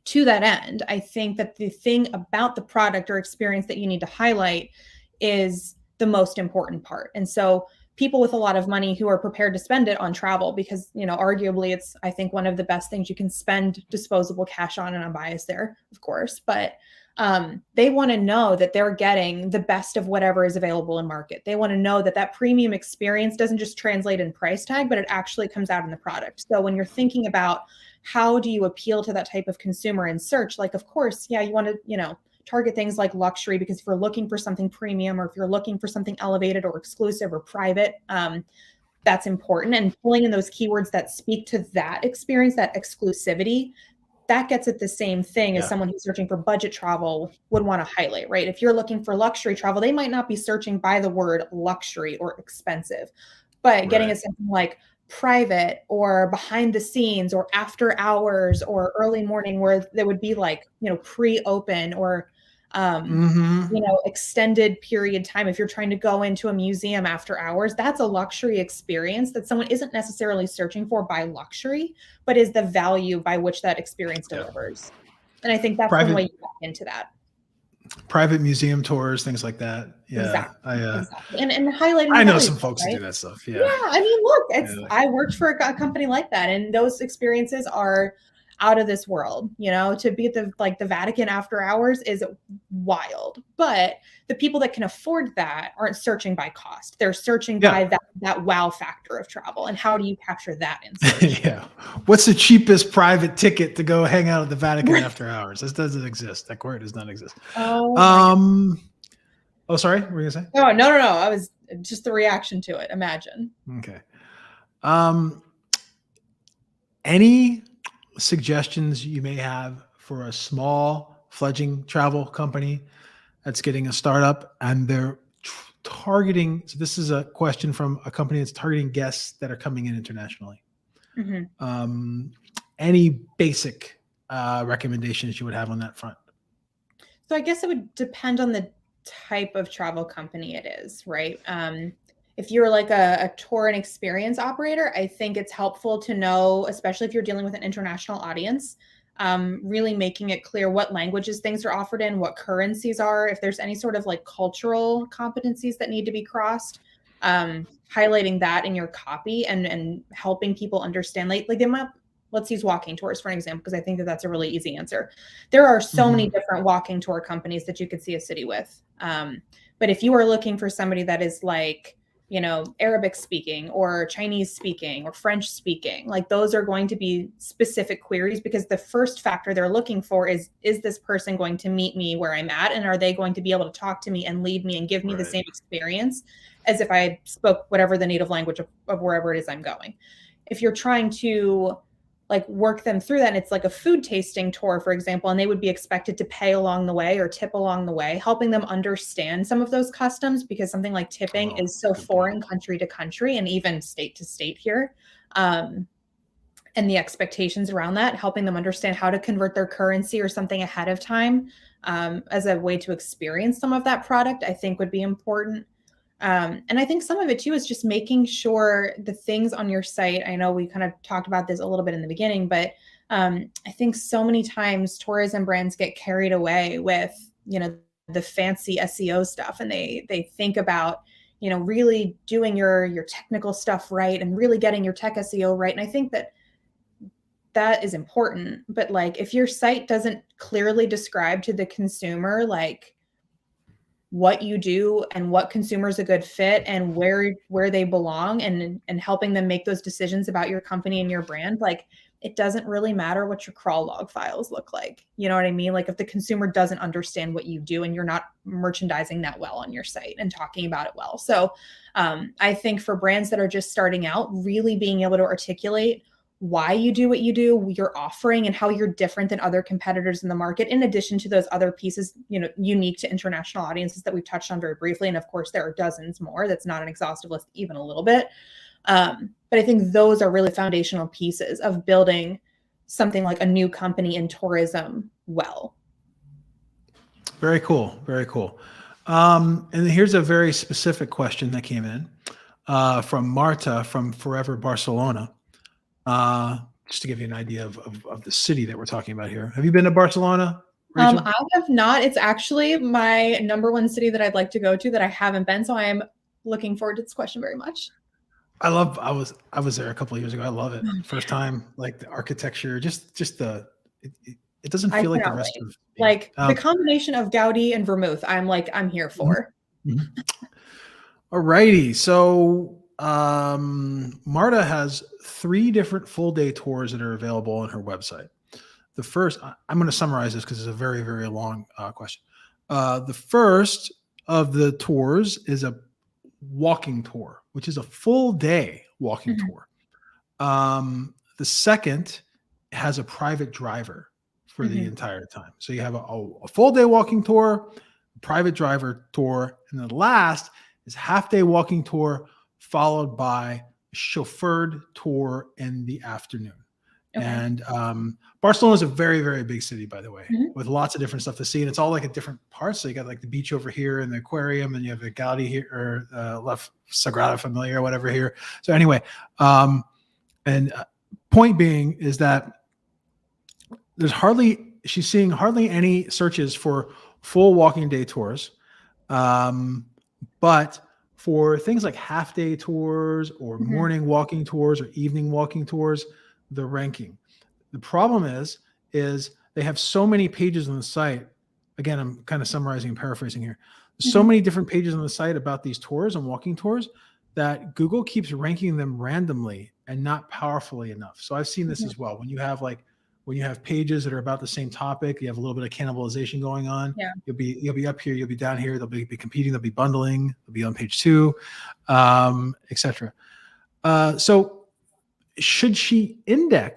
to that end, I think that the thing about the product or experience that you need to highlight is the most important part. And so people with a lot of money who are prepared to spend it on travel, because, you know, arguably it's, I think, one of the best things you can spend disposable cash on, and I'm biased there, of course, but they want to know that they're getting the best of whatever is available in market. They want to know that that premium experience doesn't just translate in price tag, but it actually comes out in the product. So when you're thinking about how do you appeal to that type of consumer in search, like, of course, yeah, you want to, you know, target things like luxury, because if you're looking for something premium or if you're looking for something elevated or exclusive or private, that's important. And pulling in those keywords that speak to that experience, that exclusivity, that gets at the same thing as someone who's searching for budget travel would want to highlight, right? If you're looking for luxury travel, they might not be searching by the word luxury or expensive, but getting at something like private or behind the scenes or after hours or early morning, where there would be like, you know, pre-open or you know, extended period time. If you're trying to go into a museum after hours, that's a luxury experience that someone isn't necessarily searching for by luxury, but is the value by which that experience delivers. And I think that's one way you get into that. Private museum tours, things like that. Yeah. Exactly. Exactly. And highlighting. I know some folks who do that stuff. Yeah. Yeah. I mean, look, I worked for a company like that, and those experiences are out of this world. You know, to be at the Vatican after hours is wild, but the people that can afford that aren't searching by cost. They're searching by that wow factor of travel. And how do you capture that in search? What's the cheapest private ticket to go hang out at the Vatican after hours? This doesn't exist. That word does not exist. Oh, sorry. What were you gonna say? Oh, no. I was just the reaction to it. Imagine. Okay. Any suggestions you may have for a small fledgling travel company that's getting a startup and they're targeting? So this is a question from a company that's targeting guests that are coming in internationally. Any basic recommendations you would have on that front? So I guess it would depend on the type of travel company it is, right? If you're like a tour and experience operator, I think it's helpful to know, especially if you're dealing with an international audience, really making it clear what languages things are offered in, what currencies are, if there's any sort of like cultural competencies that need to be crossed, highlighting that in your copy and helping people understand. Like they might, let's use walking tours for an example, because I think that that's a really easy answer. There are so many different walking tour companies that you could see a city with. But if you are looking for somebody that is like, you know, Arabic speaking or Chinese speaking or French speaking, like those are going to be specific queries, because the first factor they're looking for is this person going to meet me where I'm at? And are they going to be able to talk to me and lead me and give me the same experience as if I spoke whatever the native language of wherever it is I'm going? If you're trying to like work them through that, and it's like a food tasting tour, for example, and they would be expected to pay along the way or tip along the way, helping them understand some of those customs, because something like tipping is so foreign country to country and even state to state here. And the expectations around that, helping them understand how to convert their currency or something ahead of time as a way to experience some of that product, I think would be important. And I think some of it too is just making sure the things on your site, I know we kind of talked about this a little bit in the beginning, but I think so many times tourism brands get carried away with, you know, the fancy SEO stuff, and they think about, you know, really doing your technical stuff right and really getting your tech SEO right. And I think that is important, but like if your site doesn't clearly describe to the consumer like what you do and what consumers a good fit and where they belong, and helping them make those decisions about your company and your brand, like it doesn't really matter what your crawl log files look like. You know what I mean? Like if the consumer doesn't understand what you do and you're not merchandising that well on your site and talking about it well. So I think for brands that are just starting out, really being able to articulate why you do what you do, your offering, and how you're different than other competitors in the market, in addition to those other pieces, you know, unique to international audiences that we've touched on very briefly. And of course, there are dozens more. That's not an exhaustive list, even a little bit. But I think those are really foundational pieces of building something like a new company in tourism well. Very cool. Very cool. And here's a very specific question that came in from Marta from Forever Barcelona. Just to give you an idea of the city that we're talking about here. Have you been to Barcelona, Rachel? I have not. It's actually my number one city that I'd like to go to that I haven't been. So I am looking forward to this question very much. I was there a couple of years ago. I love it. First time, like the architecture, just the it doesn't feel like the rest of like the combination of Gaudi and Vermouth. I'm here for. All righty. So Marta has 3 different full day tours that are available on her website. The first, I'm going to summarize this because it's a very, very long question. The first of the tours is a walking tour, which is a full day walking tour. The second has a private driver for the entire time. So you have a full day walking tour, a private driver tour, and the last is half day walking tour followed by a chauffeured tour in the afternoon. Okay. And Barcelona is a very, very big city, by the way, with lots of different stuff to see. And it's all like at different parts. So you got like the beach over here and the aquarium, and you have the Gaudi here, or left Sagrada Familia or whatever here. So anyway, point being is that she's seeing hardly any searches for full walking day tours. But for things like half day tours or morning walking tours or evening walking tours, the ranking. The problem is they have so many pages on the site. Again, I'm kind of summarizing and paraphrasing here. So many different pages on the site about these tours and walking tours that Google keeps ranking them randomly and not powerfully enough. So I've seen this as well. When you have pages that are about the same topic, you have a little bit of cannibalization going on. Yeah. You'll be up here, you'll be down here. They'll be competing. They'll be bundling. They'll be on page 2, etc. So should she no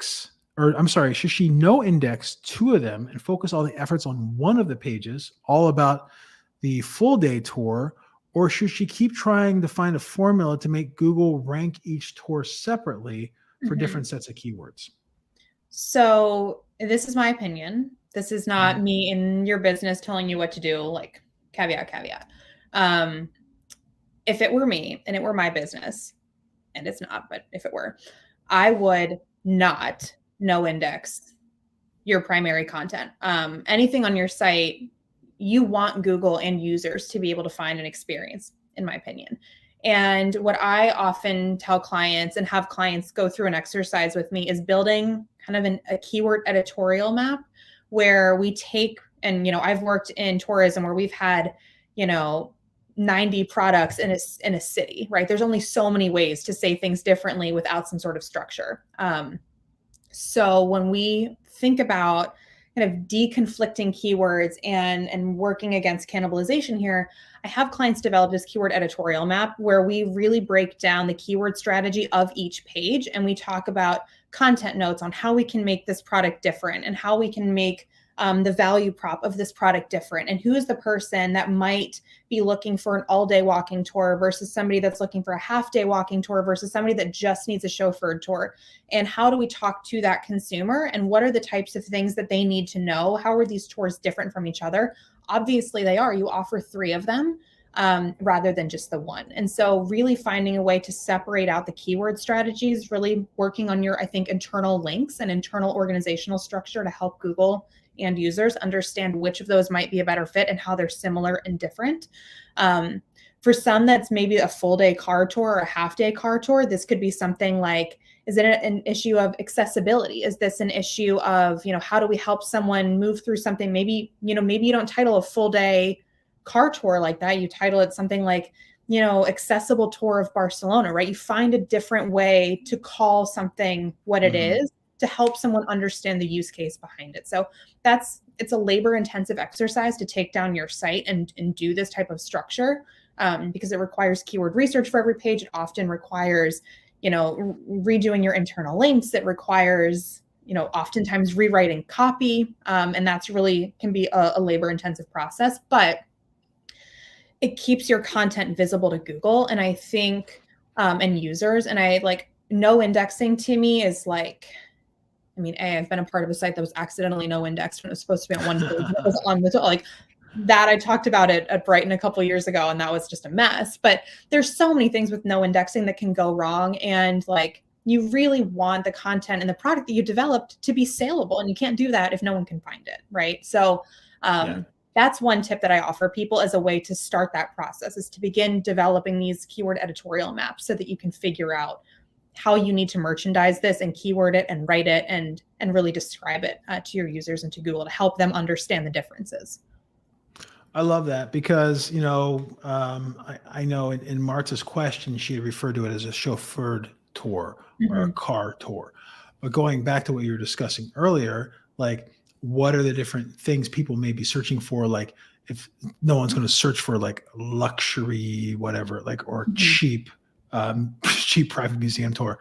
index 2 of them and focus all the efforts on one of the pages, all about the full day tour, or should she keep trying to find a formula to make Google rank each tour separately for different sets of keywords? So this is my opinion. This is not me in your business telling you what to do, like caveat. If it were me and it were my business, and it's not, but if it were, I would not no index your primary content. Anything on your site, you want Google and users to be able to find an experience, in my opinion. And what I often tell clients and have clients go through an exercise with me is building kind of a keyword editorial map where we take, and, I've worked in tourism where we've had, 90 products in a city, right? There's only so many ways to say things differently without some sort of structure. So when we think about kind of deconflicting keywords and working against cannibalization here, I have clients develop this keyword editorial map where we really break down the keyword strategy of each page. And we talk about content notes on how we can make this product different and how we can make the value prop of this product different, and who is the person that might be looking for an all-day walking tour versus somebody that's looking for a half-day walking tour versus somebody that just needs a chauffeured tour. And how do we talk to that consumer, and what are the types of things that they need to know? How are these tours different from each other? Obviously they are. You offer 3 of them rather than just the one. And so really finding a way to separate out the keyword strategies, really working on your, I think, internal links and internal organizational structure to help Google and users understand which of those might be a better fit and how they're similar and different. For some, that's maybe a full day car tour or a half day car tour. This could be something like, is it an issue of accessibility? Is this an issue of, how do we help someone move through something? Maybe you don't title a full day car tour like that, you title it something like, accessible tour of Barcelona, right? You find a different way to call something what it is to help someone understand the use case behind it. So it's a labor intensive exercise to take down your site and do this type of structure, because it requires keyword research for every page. It often requires, redoing your internal links. It requires, oftentimes rewriting copy. And that's really can be a labor intensive process, but it keeps your content visible to Google. And I think, and users, and no indexing to me is like, I've been a part of a site that was accidentally no indexed when it was supposed to be on one page. And it was on the like that. I talked about it at Brighton a couple of years ago, and that was just a mess. But there's so many things with no indexing that can go wrong. And you really want the content and the product that you developed to be saleable, and you can't do that if no one can find it, right? So that's one tip that I offer people as a way to start that process, is to begin developing these keyword editorial maps so that you can figure out how you need to merchandise this and keyword it and write it and really describe it to your users and to Google to help them understand the differences. I love that because, I know in Marta's question, she had referred to it as a chauffeured tour or a car tour. But going back to what you were discussing earlier, what are the different things people may be searching for? Like, if no one's going to search for luxury, whatever, or cheap private museum tour,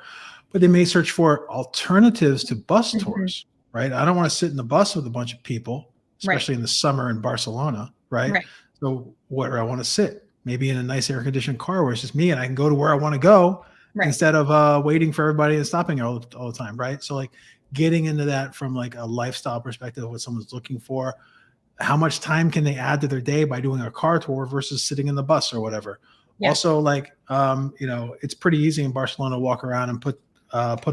but they may search for alternatives to bus tours, right? I don't want to sit in the bus with a bunch of people, especially in the summer in Barcelona, right? So where I want to sit, maybe in a nice air conditioned car where it's just me and I can go to where I want to go instead of waiting for everybody and stopping all the time, right? So getting into that from a lifestyle perspective of what someone's looking for, how much time can they add to their day by doing a car tour versus sitting in the bus or whatever. Also, it's pretty easy in Barcelona to walk around and put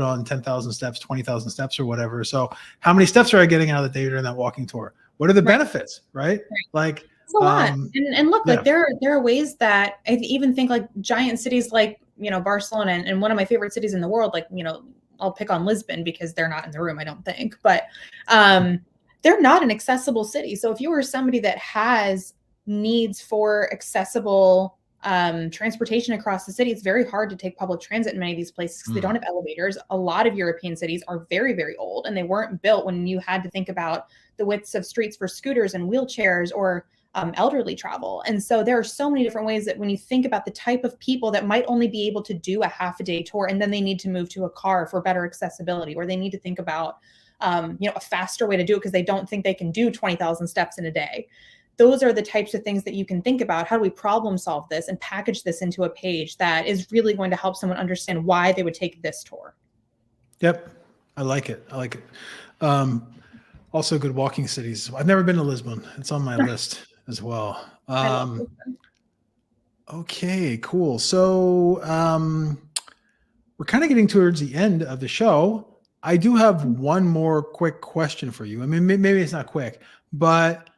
on 10,000 steps, 20,000 steps or whatever. So how many steps are I getting out of the day during that walking tour? What are the benefits, right? It's a lot. And look, there are ways that I even think giant cities Barcelona and one of my favorite cities in the world, I'll pick on Lisbon because they're not in the room, I don't think, but they're not an accessible city. So if you are somebody that has needs for accessible transportation across the city, it's very hard to take public transit in many of these places because they don't have elevators. A lot of European cities are very, very old, and they weren't built when you had to think about the widths of streets for scooters and wheelchairs or elderly travel. And so there are so many different ways that when you think about the type of people that might only be able to do a half a day tour, and then they need to move to a car for better accessibility, or they need to think about, a faster way to do it because they don't think they can do 20,000 steps in a day. Those are the types of things that you can think about. How do we problem solve this and package this into a page that is really going to help someone understand why they would take this tour? Yep. I like it. Also good walking cities. I've never been to Lisbon. It's on my list as well. Okay, cool. So we're kind of getting towards the end of the show. I do have one more quick question for you. Maybe it's not quick, but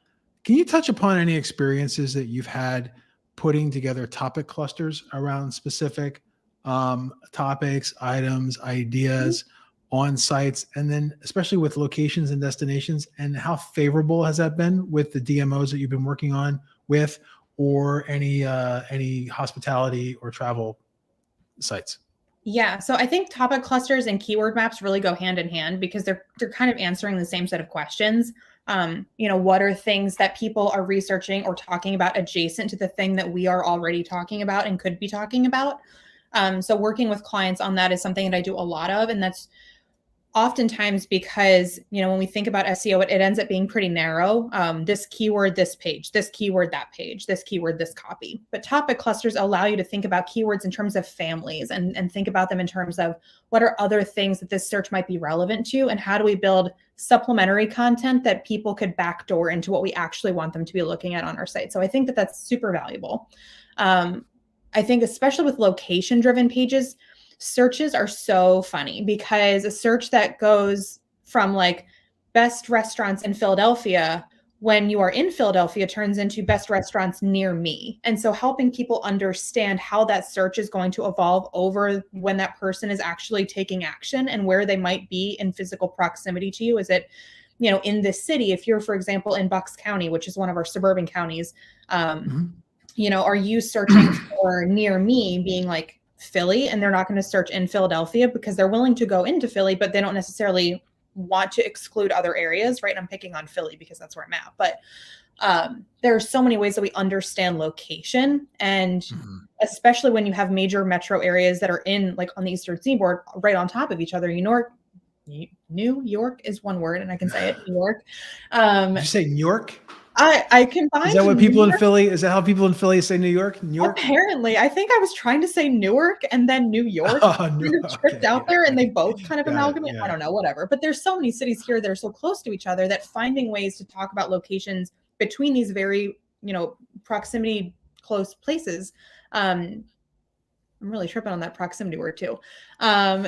can you touch upon any experiences that you've had putting together topic clusters around specific topics, items, ideas on sites, and then especially with locations and destinations, and how favorable has that been with the DMOs that you've been working on with, or any hospitality or travel sites? Yeah, so I think topic clusters and keyword maps really go hand in hand because they're kind of answering the same set of questions. What are things that people are researching or talking about adjacent to the thing that we are already talking about and could be talking about? So working with clients on that is something that I do a lot of, and that's oftentimes because, when we think about SEO, it ends up being pretty narrow. This keyword, this page, this keyword, that page, this keyword, this copy. But topic clusters allow you to think about keywords in terms of families and think about them in terms of what are other things that this search might be relevant to, and how do we build supplementary content that people could backdoor into what we actually want them to be looking at on our site. So I think that that's super valuable. I think especially with location-driven pages, searches are so funny because a search that goes from best restaurants in Philadelphia, when you are in Philadelphia, turns into best restaurants near me. And so helping people understand how that search is going to evolve over when that person is actually taking action and where they might be in physical proximity to you. Is it in this city, if you're, for example, in Bucks County, which is one of our suburban counties, are you searching for near me, being like Philly, and they're not going to search in Philadelphia because they're willing to go into Philly, but they don't necessarily want to exclude other areas, right? I'm picking on Philly because that's where I'm at. But there are so many ways that we understand location. And especially when you have major metro areas that are in like on the Eastern Seaboard, right on top of each other. New York is one word, and I can say it, New York. Did you say New York? I can find. Is that what people in Philly? Is that how people in Philly say New York? New York. Apparently, I think I was trying to say Newark and then New York. Tripped out there, and they both kind of amalgamate. I don't know, whatever. But there's so many cities here that are so close to each other that finding ways to talk about locations between these very, proximity close places. I'm really tripping on that proximity word too.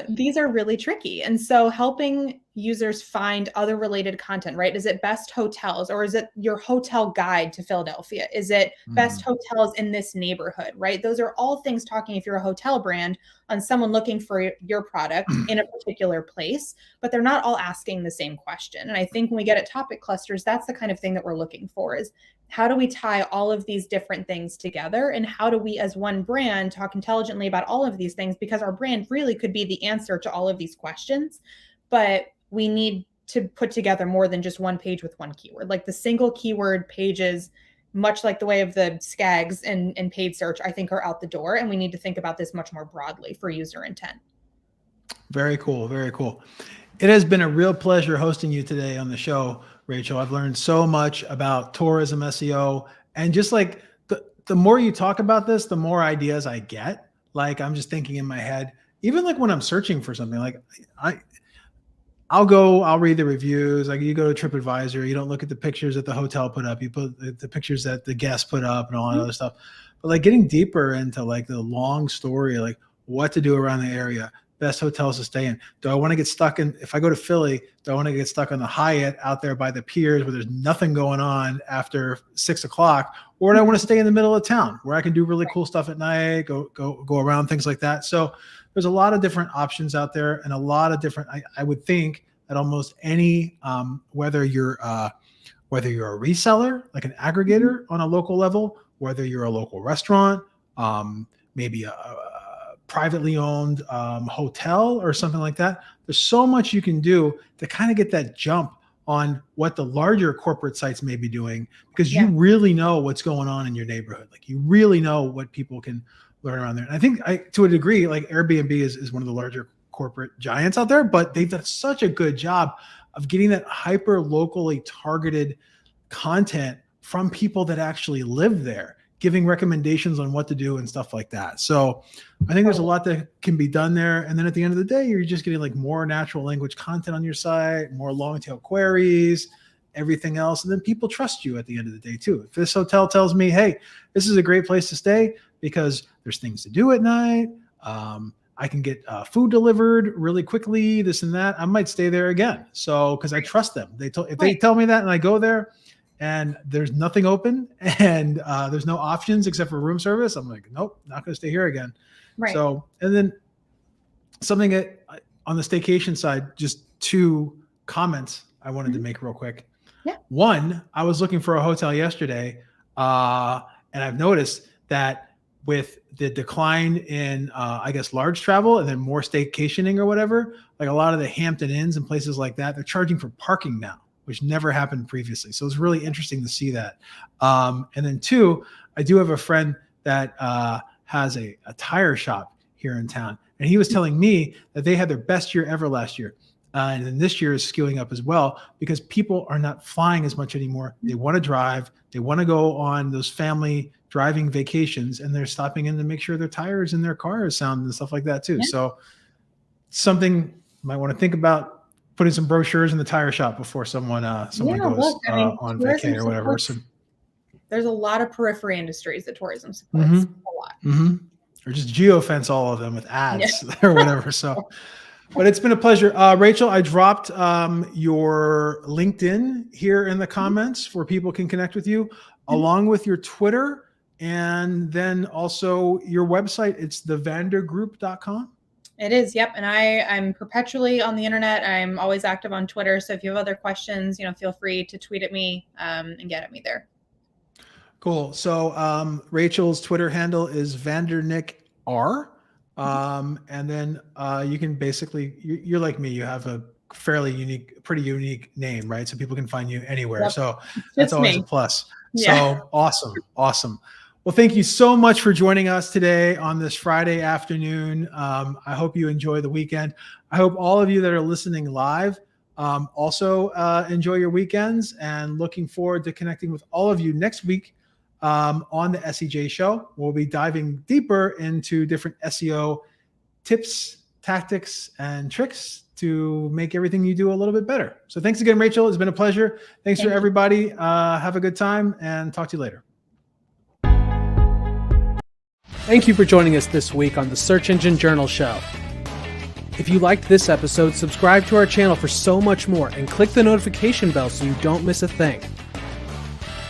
These are really tricky. And so helping users find other related content, right? Is it best hotels, or is it your hotel guide to Philadelphia? Is it best hotels in this neighborhood, right? Those are all things talking, if you're a hotel brand, on someone looking for your product in a particular place, but they're not all asking the same question. And I think when we get at topic clusters, that's the kind of thing that we're looking for, is how do we tie all of these different things together? And how do we, as one brand, talk intelligently about all of these things? Because our brand really could be the answer to all of these questions, but we need to put together more than just one page with one keyword. Like the single keyword pages, much like the way of the SCAGs and paid search, I think are out the door. And we need to think about this much more broadly for user intent. Very cool. Very cool. It has been a real pleasure hosting you today on the show, Rachel. I've learned so much about tourism SEO, and just like the more you talk about this, the more ideas I get. Like I'm just thinking in my head, even like when I'm searching for something, like I'll read the reviews. Like you go to TripAdvisor, you don't look at the pictures that the hotel put up. You put the pictures that the guests put up and all that other stuff. But like getting deeper into like the long story, like what to do around the area, best hotels to stay in. Do I want to get stuck in, if I go to Philly, do I want to get stuck on the Hyatt out there by the piers where there's nothing going on after 6 o'clock? Or do I want to stay in the middle of town where I can do really cool stuff at night, go around, things like that? So there's a lot of different options out there, and a lot of different, I would think that almost any, whether you're a reseller, like an aggregator on a local level, whether you're a local restaurant, maybe a privately owned hotel or something like that. There's so much you can do to kind of get that jump on what the larger corporate sites may be doing, because you really know what's going on in your neighborhood. Like you really know what people can learn around there. And I think to a degree, like Airbnb is one of the larger corporate giants out there, but they've done such a good job of getting that hyper locally targeted content from people that actually live there, giving recommendations on what to do and stuff like that. So I think there's a lot that can be done there. And then at the end of the day, you're just getting like more natural language content on your site, more long tail queries, everything else. And then people trust you at the end of the day too. If this hotel tells me, hey, this is a great place to stay because there's things to do at night, I can get food delivered really quickly, this and that, I might stay there again. So, because I trust them. If they tell me that and I go there and there's nothing open and there's no options except for room service, I'm like, nope, not going to stay here again. Right. So, and then something on the staycation side, just 2 comments I wanted to make real quick. Yeah. One, I was looking for a hotel yesterday, and I've noticed that with the decline in, I guess, large travel and then more staycationing or whatever, like a lot of the Hampton Inns and places like that, they're charging for parking now, which never happened previously. So it's really interesting to see that. And then 2, I do have a friend that has a tire shop here in town. And he was telling me that they had their best year ever last year. And then this year is skewing up as well because people are not flying as much anymore. They want to drive. They want to go on those family driving vacations, and they're stopping in to make sure their tires in their car are sound and stuff like that too. Yeah. So something you might want to think about, putting some brochures in the tire shop before someone goes on vacay or whatever. So there's a lot of periphery industries that tourism supports a lot. Or just geofence all of them with ads or whatever. So, but it's been a pleasure. Rachel, I dropped your LinkedIn here in the comments where people can connect with you, along with your Twitter, and then also your website. It's thevandergroup.com. It is. Yep. And I'm perpetually on the internet. I'm always active on Twitter. So if you have other questions, feel free to tweet at me and get at me there. Cool. So Rachel's Twitter handle is Vandernick R. And then you can basically, you're like me, you have a fairly pretty unique name, right? So people can find you anywhere. Yep. So that's always a plus. Yeah. So awesome. Well, thank you so much for joining us today on this Friday afternoon. I hope you enjoy the weekend. I hope all of you that are listening live also enjoy your weekends, and looking forward to connecting with all of you next week on the SEJ Show. We'll be diving deeper into different SEO tips, tactics, and tricks to make everything you do a little bit better. So thanks again, Rachel. It's been a pleasure. Thanks for everybody. Have a good time, and talk to you later. Thank you for joining us this week on the Search Engine Journal Show. If you liked this episode, subscribe to our channel for so much more and click the notification bell so you don't miss a thing.